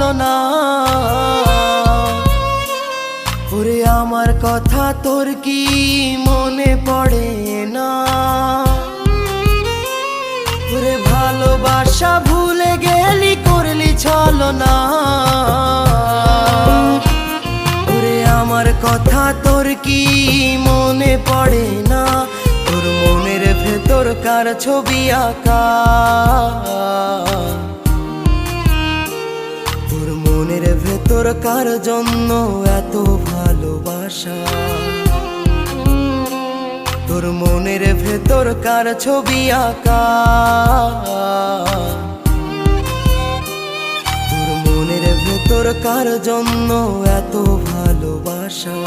ছলনা। ওরে আমার কথা তোর কি মনে পড়ে না? ওরে ভালোবাসা ভুলে গেলি, করলি ছলনা। ওরে আমার কথা তোর কি মনে পড়ে না? তোর মনের ভেতর কার ছবি আঁকা? তোর মনের ভেতর কার জন্য এত ভালোবাসা? তোর মনের ভেতর কার ছবি আঁকা? তোর মনের ভেতর কার জন্য এত ভালোবাসা?